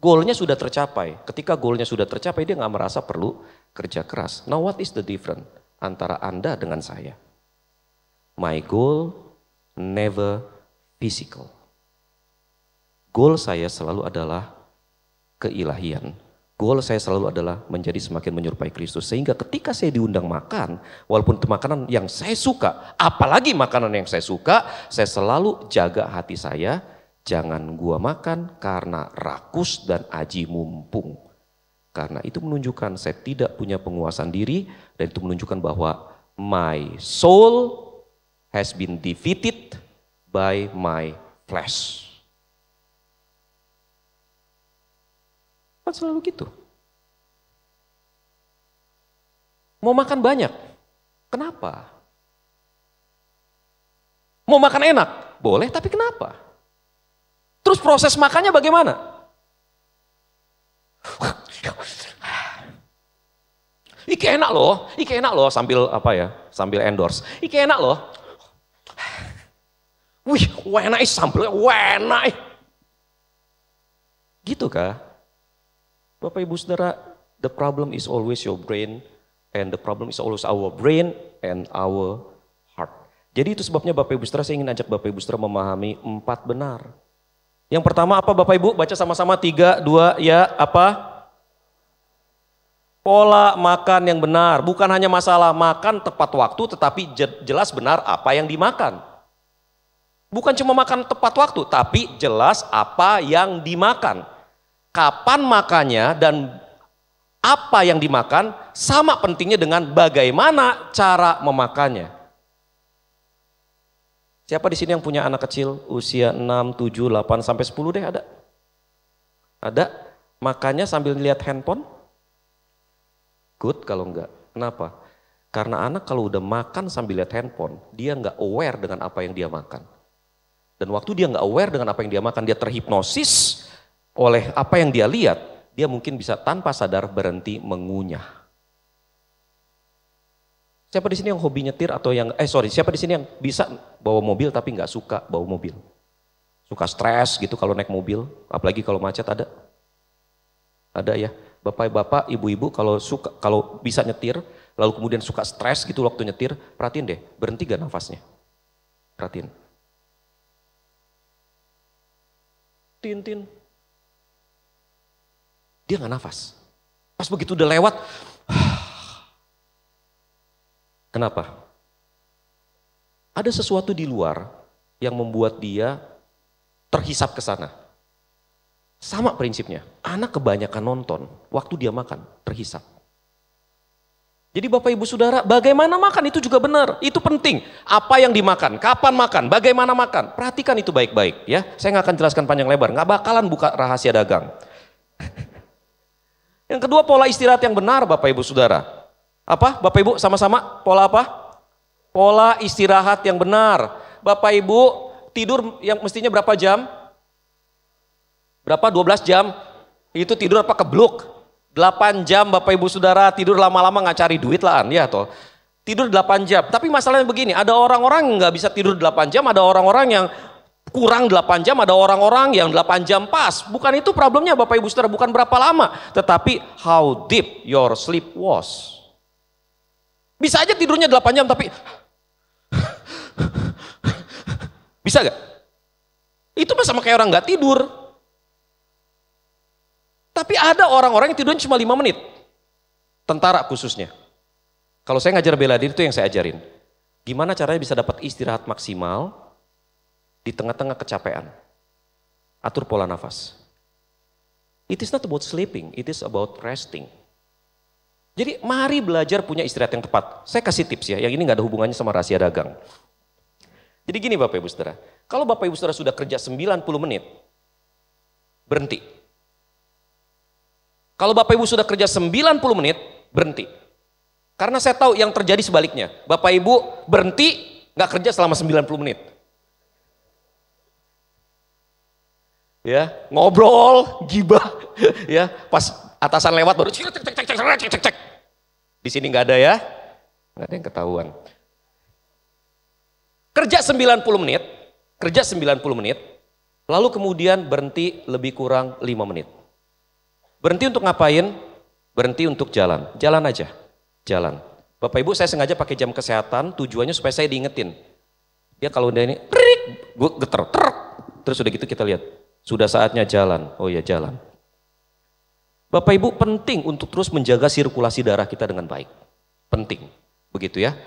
Goalnya sudah tercapai. Ketika goalnya sudah tercapai, dia nggak merasa perlu kerja keras. Now what is the difference antara Anda dengan saya? My goal never physical. Goal saya selalu adalah keilahian. Goal saya selalu adalah menjadi semakin menyerupai Kristus. Sehingga ketika saya diundang makan, walaupun itu makanan yang saya suka, apalagi makanan yang saya suka, saya selalu jaga hati saya, jangan gua makan karena rakus dan aji mumpung. Karena itu menunjukkan saya tidak punya penguasaan diri, dan itu menunjukkan bahwa my soul has been defeated by my flesh. Kan selalu gitu. Mau makan banyak, kenapa? Mau makan enak, boleh, tapi kenapa? Terus proses makannya bagaimana? Iki enak loh sambil apa ya, sambil endorse. Iki enak loh. Wih, enak sambalnya, enak. Gitu kah? Bapak Ibu Saudara, the problem is always your brain, and the problem is always our brain and our heart. Jadi itu sebabnya Bapak Ibu Saudara, saya ingin ajak Bapak Ibu Saudara memahami 4 benar. Yang pertama apa Bapak Ibu? Baca sama-sama 3, 2, ya apa? Pola makan yang benar, bukan hanya masalah makan tepat waktu, tetapi jelas benar apa yang dimakan. Bukan cuma makan tepat waktu, tapi jelas apa yang dimakan. Kapan makannya dan apa yang dimakan sama pentingnya dengan bagaimana cara memakannya. Siapa di sini yang punya anak kecil usia 6, 7, 8 sampai 10 deh ada? Ada? Makannya sambil lihat handphone? Good kalau enggak. Kenapa? Karena anak kalau udah makan sambil lihat handphone, dia enggak aware dengan apa yang dia makan. Dan waktu dia enggak aware dengan apa yang dia makan, dia terhipnosis oleh apa yang dia lihat, dia mungkin bisa tanpa sadar berhenti mengunyah. Siapa di sini yang hobi nyetir atau yang, siapa di sini yang bisa bawa mobil tapi nggak suka bawa mobil? Suka stres gitu kalau naik mobil, apalagi kalau macet ada? Ada ya, bapak-bapak, ibu-ibu kalau bisa nyetir, lalu kemudian suka stres gitu waktu nyetir, perhatiin deh, berhenti gak nafasnya? Perhatiin. Tin. Dia nggak nafas. Pas begitu udah lewat, kenapa? Ada sesuatu di luar yang membuat dia terhisap ke sana. Sama prinsipnya, anak kebanyakan nonton, waktu dia makan, terhisap. Jadi Bapak Ibu Saudara, bagaimana makan itu juga benar, itu penting. Apa yang dimakan, kapan makan, bagaimana makan, perhatikan itu baik-baik ya. Saya nggak akan jelaskan panjang lebar, nggak bakalan buka rahasia dagang. Yang kedua, pola istirahat yang benar Bapak Ibu Saudara. Apa? Bapak Ibu sama-sama pola apa? Pola istirahat yang benar. Bapak Ibu tidur yang mestinya berapa jam? Berapa? 12 jam? Itu tidur apa kebluk? 8 jam Bapak Ibu Saudara, tidur lama-lama nggak cari duit lah ya toh. Tidur 8 jam. Tapi masalahnya begini, ada orang-orang yang nggak bisa tidur 8 jam, ada orang-orang yang kurang 8 jam, ada orang-orang yang 8 jam pas. Bukan itu problemnya Bapak Ibu Saudara, bukan berapa lama, tetapi how deep your sleep was. Bisa aja tidurnya 8 jam tapi bisa gak? Itu mah sama kayak orang gak tidur. Tapi ada orang-orang yang tidurnya cuma 5 menit. Tentara khususnya. Kalau saya ngajar bela diri itu yang saya ajarin. Gimana caranya bisa dapat istirahat maksimal di tengah-tengah kecapean. Atur pola nafas. It is not about sleeping, it is about resting. Jadi mari belajar punya istirahat yang tepat. Saya kasih tips ya, yang ini nggak ada hubungannya sama rahasia dagang. Jadi gini Bapak Ibu Saudara, kalau Bapak Ibu Saudara sudah kerja 90 menit, berhenti. Kalau Bapak Ibu sudah kerja 90 menit, berhenti. Karena saya tahu yang terjadi sebaliknya. Bapak Ibu berhenti, nggak kerja selama 90 menit. Ya, ngobrol, gibah, ya, pas atasan lewat baru cek. Di sini nggak ada ya, nggak ada yang ketahuan. Kerja 90 menit, lalu kemudian berhenti lebih kurang 5 menit. Berhenti untuk ngapain? Berhenti untuk jalan. Jalan aja. Jalan. Bapak Ibu, saya sengaja pakai jam kesehatan, tujuannya supaya saya diingetin. Dia kalau udah ini, gue geter, terus udah gitu kita lihat. Sudah saatnya jalan. Oh ya, jalan. Bapak Ibu, penting untuk terus menjaga sirkulasi darah kita dengan baik. Penting. Begitu ya.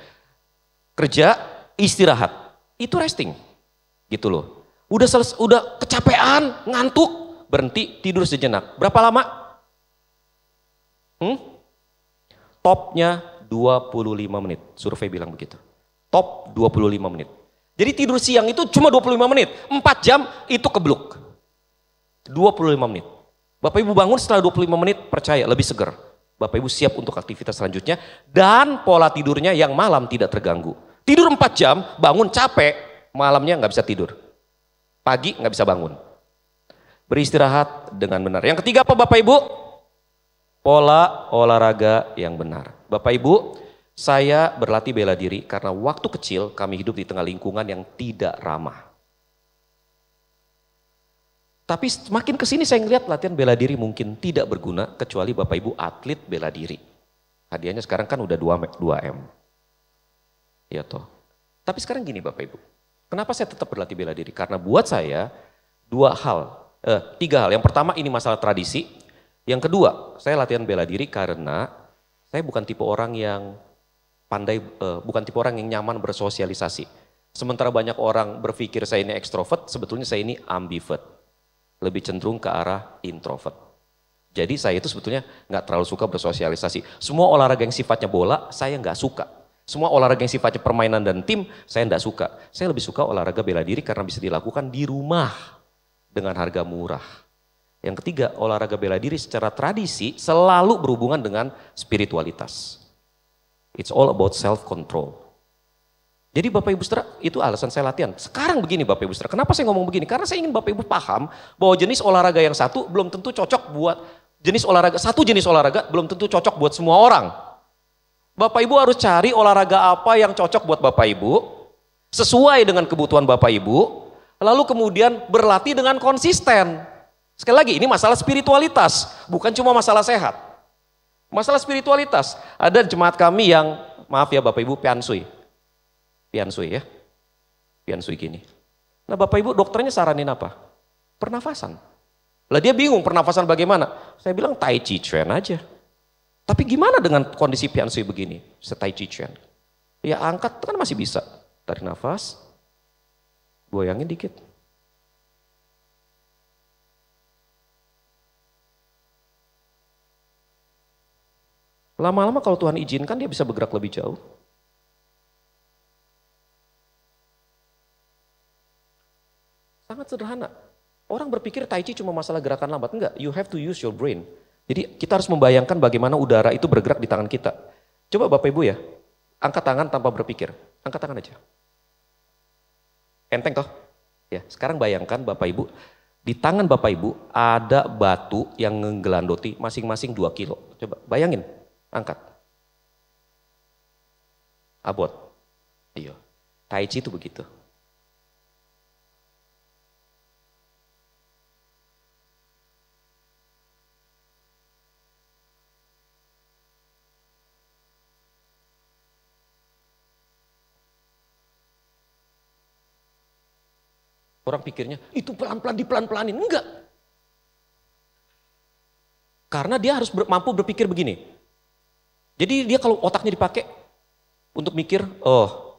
Kerja, istirahat. Itu resting. Gitu loh. Udah kecapean, ngantuk, berhenti, tidur sejenak. Berapa lama? Topnya 25 menit. Survei bilang begitu. Top 25 menit. Jadi tidur siang itu cuma 25 menit. 4 jam itu kebluk. 25 menit. Bapak Ibu bangun setelah 25 menit, percaya lebih segar. Bapak Ibu siap untuk aktivitas selanjutnya. Dan pola tidurnya yang malam tidak terganggu. Tidur 4 jam, bangun capek, malamnya nggak bisa tidur. Pagi nggak bisa bangun. Beristirahat dengan benar. Yang ketiga apa Bapak Ibu? Pola olahraga yang benar. Bapak Ibu, saya berlatih bela diri karena waktu kecil kami hidup di tengah lingkungan yang tidak ramah. Tapi makin kesini saya ngeliat latihan bela diri mungkin tidak berguna kecuali Bapak Ibu atlet bela diri. Hadiahnya sekarang kan udah 2M. Ya toh. Tapi sekarang gini Bapak Ibu. Kenapa saya tetap berlatih bela diri? Karena buat saya 3 hal. Yang pertama ini masalah tradisi. Yang kedua, saya latihan bela diri karena saya bukan tipe orang yang pandai, bukan tipe orang yang nyaman bersosialisasi. Sementara banyak orang berpikir saya ini ekstrovert, sebetulnya saya ini ambivert. Lebih cenderung ke arah introvert. Jadi saya itu sebetulnya nggak terlalu suka bersosialisasi. Semua olahraga yang sifatnya bola, saya nggak suka. Semua olahraga yang sifatnya permainan dan tim, saya nggak suka. Saya lebih suka olahraga bela diri karena bisa dilakukan di rumah dengan harga murah. Yang ketiga, olahraga bela diri secara tradisi selalu berhubungan dengan spiritualitas. It's all about self-control. Jadi Bapak Ibu Saudara, itu alasan saya latihan. Sekarang begini Bapak Ibu Saudara, kenapa saya ngomong begini? Karena saya ingin Bapak Ibu paham bahwa jenis olahraga yang satu belum tentu cocok buat jenis olahraga belum tentu cocok buat semua orang. Bapak Ibu harus cari olahraga apa yang cocok buat Bapak Ibu, sesuai dengan kebutuhan Bapak Ibu, lalu kemudian berlatih dengan konsisten. Sekali lagi, ini masalah spiritualitas, bukan cuma masalah sehat. Masalah spiritualitas, ada jemaat kami yang, maaf ya Bapak Ibu, piansui ya, piansui gini. Nah Bapak Ibu dokternya saranin apa? Pernafasan. Lah dia bingung pernafasan bagaimana? Saya bilang Tai Chi Chuan aja. Tapi gimana dengan kondisi piansui begini? Tai Chi Chuan. Ya angkat kan masih bisa. Tarik nafas, goyangin dikit. Lama-lama kalau Tuhan izinkan dia bisa bergerak lebih jauh. Sangat sederhana. Orang berpikir Tai Chi cuma masalah gerakan lambat. Enggak, you have to use your brain. Jadi kita harus membayangkan bagaimana udara itu bergerak di tangan kita. Coba Bapak Ibu ya, angkat tangan tanpa berpikir. Angkat tangan aja. Enteng toh? Ya, sekarang bayangkan Bapak Ibu, di tangan Bapak Ibu ada batu yang ngegelandoti masing-masing 2 kilo. Coba bayangin. Angkat. Abot. Iya. Tai Chi itu begitu. Orang pikirnya, itu pelan-pelan dipelan-pelanin. Enggak. Karena dia harus mampu berpikir begini. Jadi dia kalau otaknya dipakai untuk mikir, oh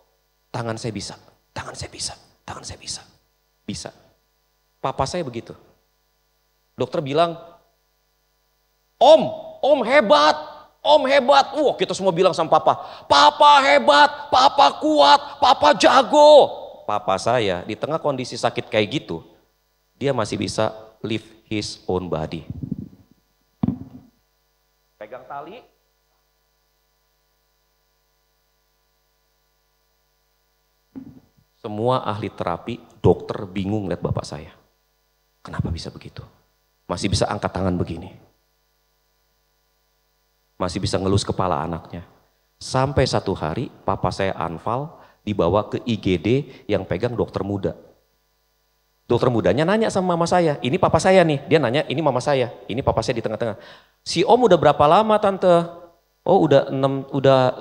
tangan saya bisa, tangan saya bisa, tangan saya bisa. Bisa. Papa saya begitu. Dokter bilang, Om hebat, Om hebat. Wah kita semua bilang sama Papa, Papa hebat, Papa kuat, Papa jago. Papa saya di tengah kondisi sakit kayak gitu, dia masih bisa lift his own body. Pegang tali. Semua ahli terapi, dokter bingung lihat bapak saya. Kenapa bisa begitu? Masih bisa angkat tangan begini. Masih bisa ngelus kepala anaknya. Sampai satu hari papa saya anfal dibawa ke IGD yang pegang dokter muda. Dokter mudanya nanya sama mama saya, ini papa saya nih. Dia nanya, ini mama saya, ini papa saya di tengah-tengah. Si Om udah berapa lama tante? Oh udah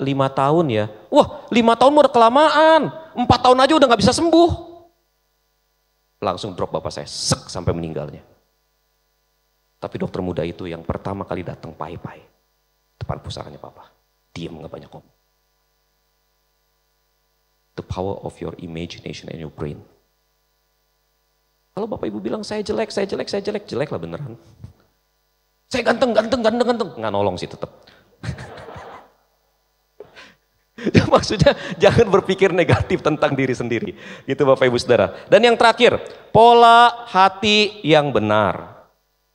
5 tahun ya. Wah 5 tahun udah kelamaan, 4 tahun aja udah gak bisa sembuh. Langsung drop bapak saya, sek sampai meninggalnya. Tapi dokter muda itu yang pertama kali datang pai-pai. Depan pusaranya papa, diam gak banyak ngomong. The power of your imagination and your brain. Kalau bapak ibu bilang saya jelek, jelek lah beneran. Saya ganteng. Nggak nolong sih tetap. Maksudnya jangan berpikir negatif tentang diri sendiri. Gitu Bapak Ibu Saudara. Dan yang terakhir, pola hati yang benar.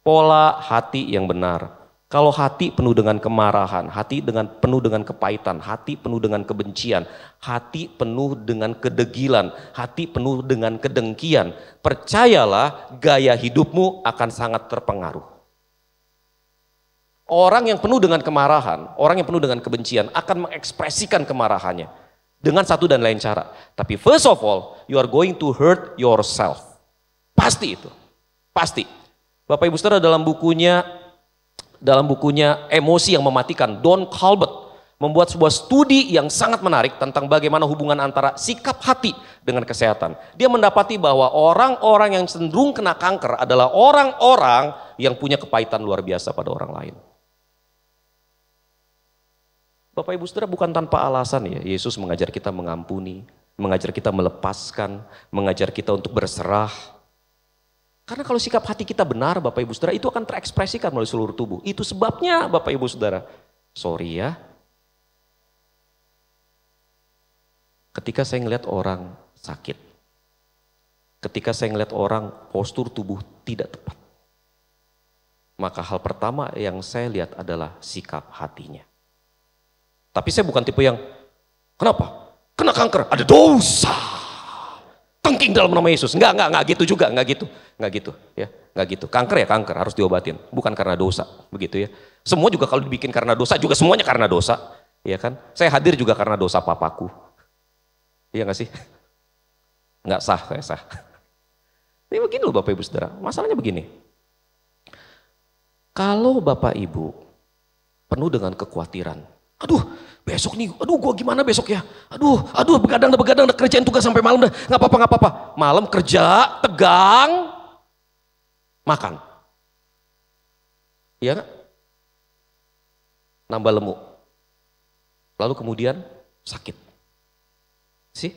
Pola hati yang benar. Kalau hati penuh dengan kemarahan, hati penuh dengan kepahitan, hati penuh dengan kebencian, hati penuh dengan kedegilan, hati penuh dengan kedengkian, percayalah gaya hidupmu akan sangat terpengaruh. Orang yang penuh dengan kemarahan, orang yang penuh dengan kebencian akan mengekspresikan kemarahannya dengan satu dan lain cara. Tapi first of all, you are going to hurt yourself. Pasti itu, pasti. Bapak Ibu Saudara dalam bukunya Emosi yang Mematikan, Don Colbert membuat sebuah studi yang sangat menarik tentang bagaimana hubungan antara sikap hati dengan kesehatan. Dia mendapati bahwa orang-orang yang cenderung kena kanker adalah orang-orang yang punya kepahitan luar biasa pada orang lain. Bapak Ibu Saudara, bukan tanpa alasan ya Yesus mengajar kita mengampuni, mengajar kita melepaskan, mengajar kita untuk berserah. Karena kalau sikap hati kita benar Bapak Ibu Saudara, itu akan terekspresikan melalui seluruh tubuh. Itu sebabnya Bapak Ibu Saudara, sorry ya, ketika saya ngelihat orang sakit, ketika saya ngelihat orang postur tubuh tidak tepat, maka hal pertama yang saya lihat adalah sikap hatinya. Tapi saya bukan tipe yang, kenapa? Kena kanker, ada dosa. Tengking dalam nama Yesus. Enggak gitu juga, enggak gitu ya, enggak gitu. Kanker ya kanker, harus diobatin, bukan karena dosa, begitu ya. Semua juga kalau dibikin karena dosa juga semuanya karena dosa, ya kan? Saya hadir juga karena dosa papaku. Iya enggak sih? Enggak sah, saya sah. Ini begini loh Bapak Ibu Saudara, masalahnya begini. Kalau Bapak Ibu penuh dengan kekhawatiran, aduh besok nih, aduh gua gimana besok ya, aduh begadang kerjain tugas sampai malam dah, nggak apa-apa, malam kerja, tegang, makan, iya nggak? Nambah lemu, lalu kemudian sakit, sih?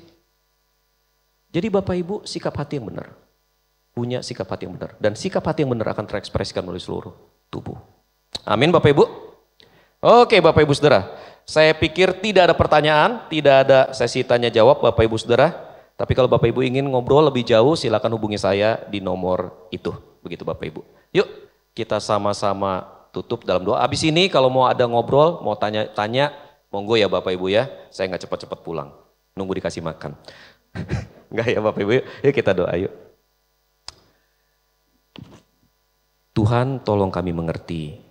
Jadi Bapak Ibu sikap hati yang benar, punya sikap hati yang benar, dan sikap hati yang benar akan terekspresikan melalui seluruh tubuh. Amin Bapak Ibu. Oke Bapak Ibu Saudara, saya pikir tidak ada pertanyaan, tidak ada sesi tanya jawab Bapak Ibu Saudara. Tapi kalau Bapak Ibu ingin ngobrol lebih jauh, silakan hubungi saya di nomor itu. Begitu Bapak Ibu. Yuk kita sama-sama tutup dalam doa. Habis ini kalau mau ada ngobrol, mau tanya-tanya, monggo ya Bapak Ibu ya. Saya nggak cepat-cepat pulang, nunggu dikasih makan. Enggak ya Bapak Ibu, yuk kita doa yuk. Tuhan tolong kami mengerti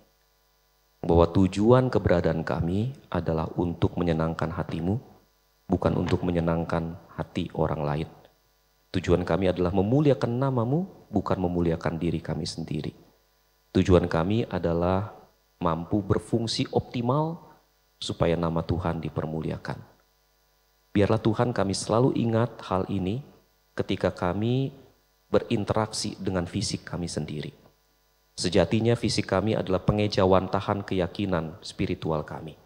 bahwa tujuan keberadaan kami adalah untuk menyenangkan hati-Mu, bukan untuk menyenangkan hati orang lain. Tujuan kami adalah memuliakan nama-Mu, bukan memuliakan diri kami sendiri. Tujuan kami adalah mampu berfungsi optimal supaya nama Tuhan dipermuliakan. Biarlah Tuhan kami selalu ingat hal ini ketika kami berinteraksi dengan fisik kami sendiri. Sejatinya fisik kami adalah pengejawantahan keyakinan spiritual kami.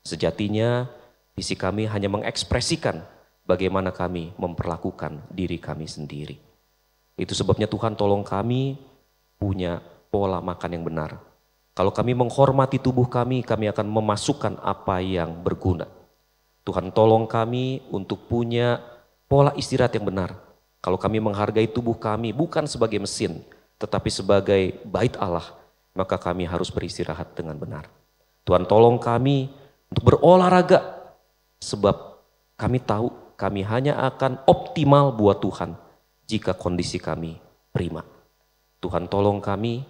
Sejatinya fisik kami hanya mengekspresikan bagaimana kami memperlakukan diri kami sendiri. Itu sebabnya Tuhan tolong kami punya pola makan yang benar. Kalau kami menghormati tubuh kami akan memasukkan apa yang berguna. Tuhan tolong kami untuk punya pola istirahat yang benar. Kalau kami menghargai tubuh kami bukan sebagai mesin, tetapi sebagai bait Allah, maka kami harus beristirahat dengan benar. Tuhan tolong kami untuk berolahraga, sebab kami tahu kami hanya akan optimal buat Tuhan jika kondisi kami prima. Tuhan tolong kami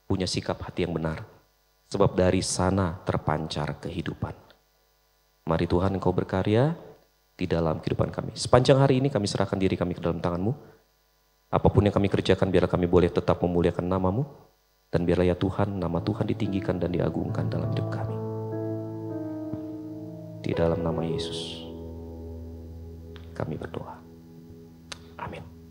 punya sikap hati yang benar, sebab dari sana terpancar kehidupan. Mari Tuhan Engkau berkarya di dalam kehidupan kami. Sepanjang hari ini kami serahkan diri kami ke dalam tangan-Mu. Apapun yang kami kerjakan, biarlah kami boleh tetap memuliakan nama-Mu. Dan biarlah ya Tuhan, nama Tuhan ditinggikan dan diagungkan dalam hidup kami. Di dalam nama Yesus kami berdoa. Amin.